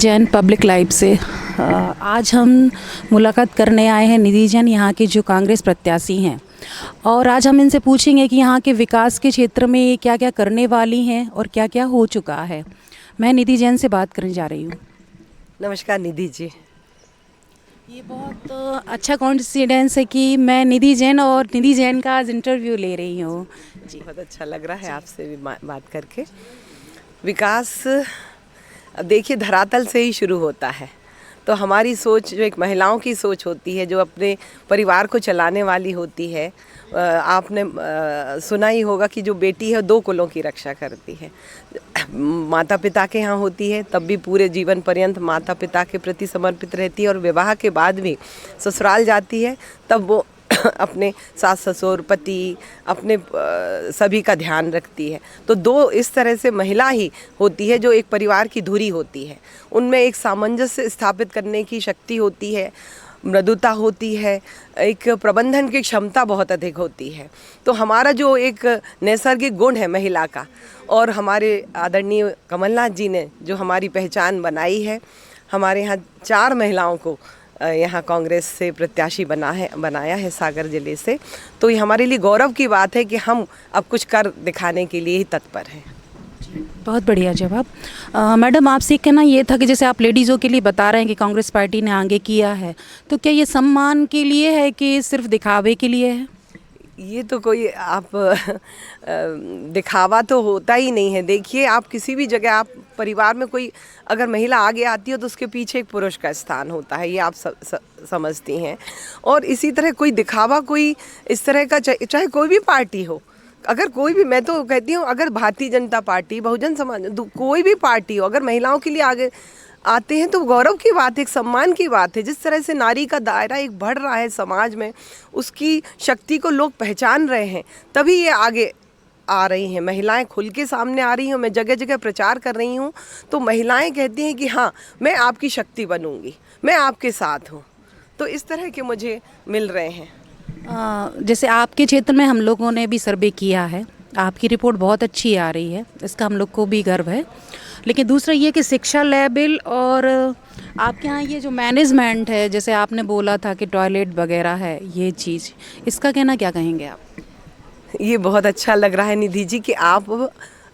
Jain public life से आज हम मुलाकात करने आए हैं निधि जैन, यहाँ के जो कांग्रेस प्रत्याशी हैं। और आज हम इनसे पूछेंगे कि यहाँ के विकास के क्षेत्र में ये क्या क्या करने वाली हैं और क्या क्या हो चुका है। मैं निधि जैन से बात करने जा रही हूँ। नमस्कार निधि जी। ये बहुत अच्छा कॉन्सिडेंस है कि मैं निधि जैन और निधि जैन का आज इंटरव्यू ले रही हूँ जी। बहुत अच्छा लग रहा है आपसे भी बात करके। विकास अब देखिए धरातल से ही शुरू होता है। तो हमारी सोच जो एक महिलाओं की सोच होती है, जो अपने परिवार को चलाने वाली होती है, आपने सुना ही होगा कि जो बेटी है 2 कुलों की रक्षा करती है। माता पिता के यहाँ होती है तब भी पूरे जीवन पर्यंत माता पिता के प्रति समर्पित रहती है, और विवाह के बाद भी ससुराल जाती है तब वो अपने सास ससुर पति अपने सभी का ध्यान रखती है। तो 2 इस तरह से महिला ही होती है जो एक परिवार की धुरी होती है। उनमें एक सामंजस्य स्थापित करने की शक्ति होती है, मृदुता होती है, एक प्रबंधन की क्षमता बहुत अधिक होती है। तो हमारा जो एक नैसर्गिक गुण है महिला का, और हमारे आदरणीय कमलनाथ जी ने जो हमारी पहचान बनाई है, हमारे यहाँ 4 महिलाओं को यहाँ कांग्रेस से प्रत्याशी बनाया है सागर जिले से। तो ये हमारे लिए गौरव की बात है कि हम अब कुछ कर दिखाने के लिए ही तत्पर हैं। बहुत बढ़िया जवाब। मैडम, आपसे कहना ये था कि जैसे आप लेडीज़ों के लिए बता रहे हैं कि कांग्रेस पार्टी ने आगे किया है, तो क्या ये सम्मान के लिए है कि सिर्फ दिखावे के लिए है? ये तो कोई आप दिखावा तो होता ही नहीं है। देखिए आप किसी भी जगह, आप परिवार में कोई अगर महिला आगे आती है तो उसके पीछे एक पुरुष का स्थान होता है, ये आप समझती हैं। और इसी तरह कोई दिखावा, कोई इस तरह का, चाहे कोई भी पार्टी हो, अगर कोई भी, मैं तो कहती हूँ अगर भारतीय जनता पार्टी, बहुजन समाज, कोई भी पार्टी हो, अगर महिलाओं के लिए आगे आते हैं तो गौरव की बात है, एक सम्मान की बात है। जिस तरह से नारी का दायरा एक बढ़ रहा है समाज में, उसकी शक्ति को लोग पहचान रहे हैं, तभी ये आगे आ रही हैं। महिलाएं खुल के सामने आ रही हैं। मैं जगह जगह प्रचार कर रही हूँ तो महिलाएं कहती हैं कि हाँ, मैं आपकी शक्ति बनूंगी, मैं आपके साथ हूँ। तो इस तरह के मुझे मिल रहे हैं। जैसे आपके क्षेत्र में हम लोगों ने भी सर्वे किया है, आपकी रिपोर्ट बहुत अच्छी आ रही है, इसका हम लोग को भी गर्व है। लेकिन दूसरा ये कि शिक्षा लेवल और आपके यहाँ ये जो मैनेजमेंट है, जैसे आपने बोला था कि टॉयलेट वगैरह है, ये चीज़, इसका कहना क्या कहेंगे आप? ये बहुत अच्छा लग रहा है निधि जी कि आप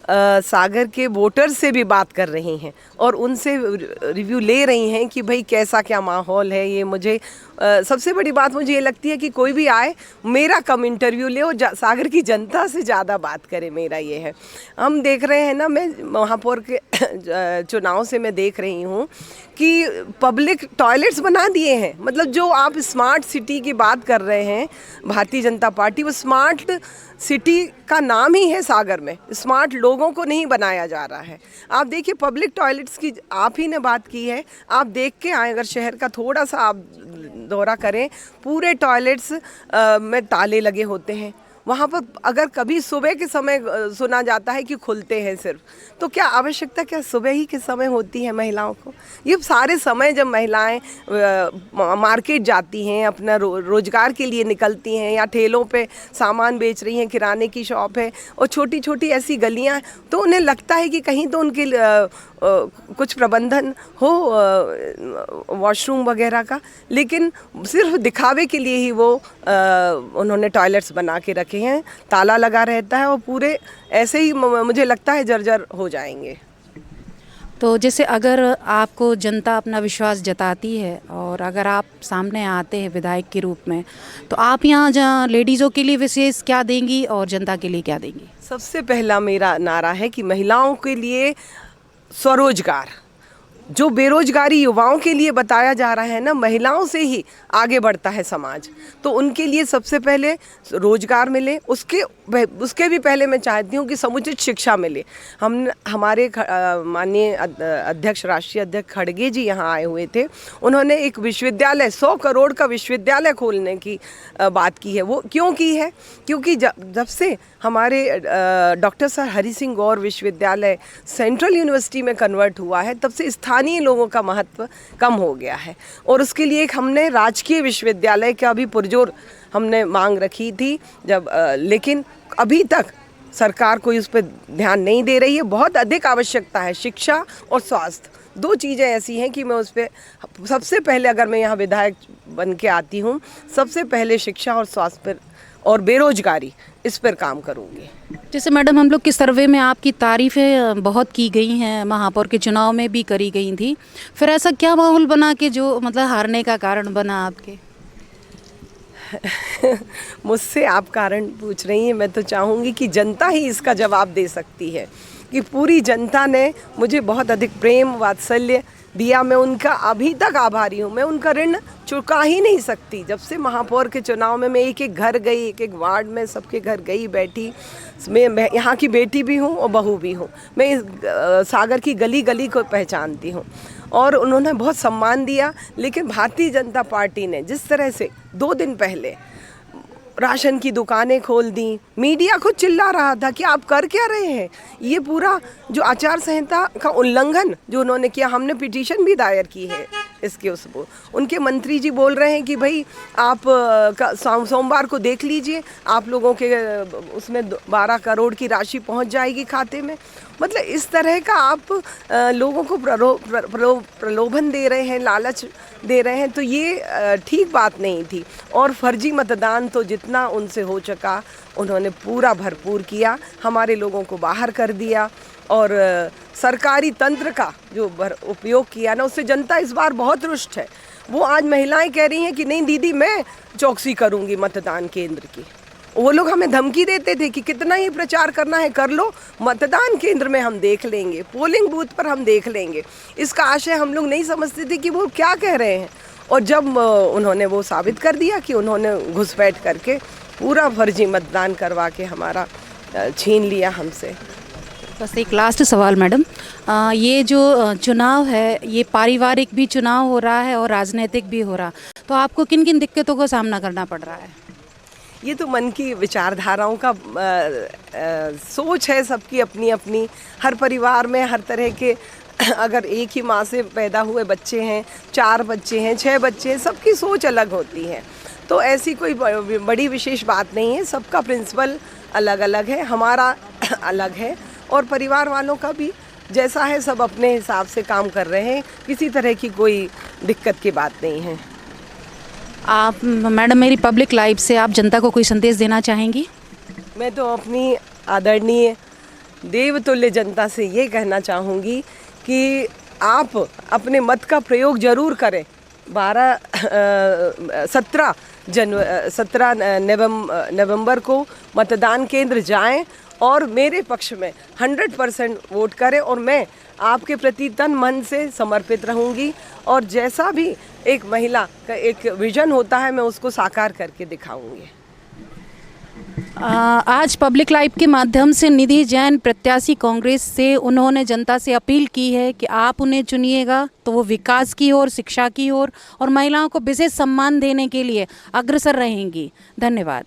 सागर के वोटर से भी बात कर रही हैं और उनसे रिव्यू ले रही हैं कि भाई कैसा क्या माहौल है। ये मुझे सबसे बड़ी बात मुझे ये लगती है कि कोई भी आए, मेरा कम इंटरव्यू ले और सागर की जनता से ज़्यादा बात करे, मेरा ये है। हम देख रहे हैं ना, मैं महापौर के चुनाव से मैं देख रही हूँ कि पब्लिक टॉयलेट्स बना दिए हैं। मतलब जो आप स्मार्ट सिटी की बात कर रहे हैं भारतीय जनता पार्टी, वो स्मार्ट सिटी का नाम ही है सागर में। स्मार्ट लोगों को नहीं बनाया जा रहा है। आप देखिए पब्लिक टॉयलेट्स की आप ही ने बात की है, आप देख के आए, अगर शहर का थोड़ा सा आप दौरा करें, पूरे टॉयलेट्स में ताले लगे होते हैं। वहाँ पर अगर कभी सुबह के समय सुना जाता है कि खुलते हैं सिर्फ, तो क्या आवश्यकता क्या सुबह ही के समय होती है महिलाओं को? ये सारे समय जब महिलाएं मार्केट जाती हैं, अपना रोजगार के लिए निकलती हैं, या ठेलों पे सामान बेच रही हैं, किराने की शॉप है और छोटी छोटी ऐसी गलियां, तो उन्हें लगता है कि कहीं तो उनके कुछ प्रबंधन हो वॉशरूम वगैरह का, लेकिन सिर्फ दिखावे के लिए ही वो उन्होंने टॉयलेट्स बना के रखे हैं। ताला लगा रहता है और पूरे ऐसे ही मुझे लगता है जर्जर हो जाएंगे। तो जैसे अगर आपको जनता अपना विश्वास जताती है और अगर आप सामने आते हैं विधायक के रूप में, तो आप यहाँ लेडीज़ों के लिए विशेष क्या देंगी और जनता के लिए क्या देंगी? सबसे पहला मेरा नारा है कि महिलाओं के लिए स्वरोजगार, जो बेरोजगारी युवाओं के लिए बताया जा रहा है ना, महिलाओं से ही आगे बढ़ता है समाज। तो उनके लिए सबसे पहले रोजगार मिले, उसके भी पहले मैं चाहती हूँ कि समुचित शिक्षा मिले। हमारे माननीय अध्यक्ष, राष्ट्रीय अध्यक्ष खड़गे जी यहाँ आए हुए थे। उन्होंने एक विश्वविद्यालय, 100 करोड़ का विश्वविद्यालय खोलने की बात की है। वो क्यों की है? क्योंकि जब से हमारे डॉक्टर सर हरि सिंह गौर विश्वविद्यालय सेंट्रल यूनिवर्सिटी में कन्वर्ट हुआ है, तब से स्थानीय लोगों का महत्व कम हो गया है। और उसके लिए एक हमने राजकीय विश्वविद्यालय का भी पुरजोर हमने मांग रखी थी लेकिन अभी तक सरकार कोई उस पर ध्यान नहीं दे रही है। बहुत अधिक आवश्यकता है शिक्षा और स्वास्थ्य दो चीज़ें ऐसी हैं कि मैं उस पर सबसे पहले, अगर मैं यहाँ विधायक बन के आती हूँ, सबसे पहले शिक्षा और स्वास्थ्य पर और बेरोजगारी, इस पर काम करूँगी। जैसे मैडम हम लोग के सर्वे में आपकी तारीफ़ें बहुत की गई हैं, महापौर के चुनाव में भी करी गई थी, फिर ऐसा क्या माहौल बना कि जो मतलब हारने का कारण बना आपके? मुझसे आप कारण पूछ रही हैं, मैं तो चाहूँगी कि जनता ही इसका जवाब दे सकती है कि पूरी जनता ने मुझे बहुत अधिक प्रेम वात्सल्य दिया। मैं उनका अभी तक आभारी हूँ, मैं उनका ऋण चुका ही नहीं सकती। जब से महापौर के चुनाव में मैं एक एक घर गई, एक एक वार्ड में सबके घर गई, बैठी। मैं यहाँ की बेटी भी हूँ और बहू भी हूँ। मैं इस सागर की गली गली को पहचानती हूँ और उन्होंने बहुत सम्मान दिया। लेकिन भारतीय जनता पार्टी ने जिस तरह से 2 दिन पहले राशन की दुकानें खोल दी, मीडिया खुद चिल्ला रहा था कि आप कर क्या रहे हैं, ये पूरा जो आचार संहिता का उल्लंघन जो उन्होंने किया, हमने पिटीशन भी दायर की है इसके उनके मंत्री जी बोल रहे हैं कि भाई आप सोमवार को देख लीजिए, आप लोगों के उसमें 12 करोड़ की राशि पहुंच जाएगी खाते में। मतलब इस तरह का आप लोगों को प्रलोभन दे रहे हैं, लालच दे रहे हैं, तो ये ठीक बात नहीं थी। और फर्जी मतदान तो जितना उनसे हो चुका उन्होंने पूरा भरपूर किया, हमारे लोगों को बाहर कर दिया और सरकारी तंत्र का जो उपयोग किया ना, उससे जनता इस बार बहुत रुष्ट है। वो आज महिलाएं कह रही हैं कि नहीं दीदी मैं चौकसी करूंगी मतदान केंद्र की। वो लोग हमें धमकी देते थे कि कितना ही प्रचार करना है कर लो, मतदान केंद्र में हम देख लेंगे, पोलिंग बूथ पर हम देख लेंगे। इसका आशय हम लोग नहीं समझते थे कि वो क्या कह रहे हैं। और जब उन्होंने वो साबित कर दिया कि उन्होंने घुसपैठ करके पूरा फर्जी मतदान करवा के हमारा छीन लिया हमसे। बस एक लास्ट सवाल मैडम, ये जो चुनाव है ये पारिवारिक भी चुनाव हो रहा है और राजनीतिक भी हो रहा, तो आपको किन किन दिक्कतों का सामना करना पड़ रहा है? ये तो मन की विचारधाराओं का सोच है, सबकी अपनी अपनी। हर परिवार में हर तरह के अगर एक ही माँ से पैदा हुए बच्चे हैं, 4 बच्चे हैं, 6 बच्चे हैं, सबकी सोच अलग होती है। तो ऐसी कोई बड़ी विशेष बात नहीं है, सबका प्रिंसिपल अलग अलग है, हमारा अलग है और परिवार वालों का भी जैसा है, सब अपने हिसाब से काम कर रहे हैं। किसी तरह की कोई दिक्कत की बात नहीं है। आप मैडम मेरी पब्लिक लाइफ से आप जनता को कोई संदेश देना चाहेंगी? मैं तो अपनी आदरणीय देवतुल्य जनता से ये कहना चाहूँगी कि आप अपने मत का प्रयोग ज़रूर करें। 17 नवंबर को मतदान केंद्र जाएं और मेरे पक्ष में 100% वोट करें और मैं आपके प्रति तन मन से समर्पित रहूंगी और जैसा भी एक महिला का एक विजन होता है मैं उसको साकार करके दिखाऊंगी। आज पब्लिक लाइव के माध्यम से निधि जैन प्रत्याशी कांग्रेस से उन्होंने जनता से अपील की है कि आप उन्हें चुनिएगा तो वो विकास की ओर, शिक्षा की ओर और महिलाओं को विशेष सम्मान देने के लिए अग्रसर रहेंगी। धन्यवाद।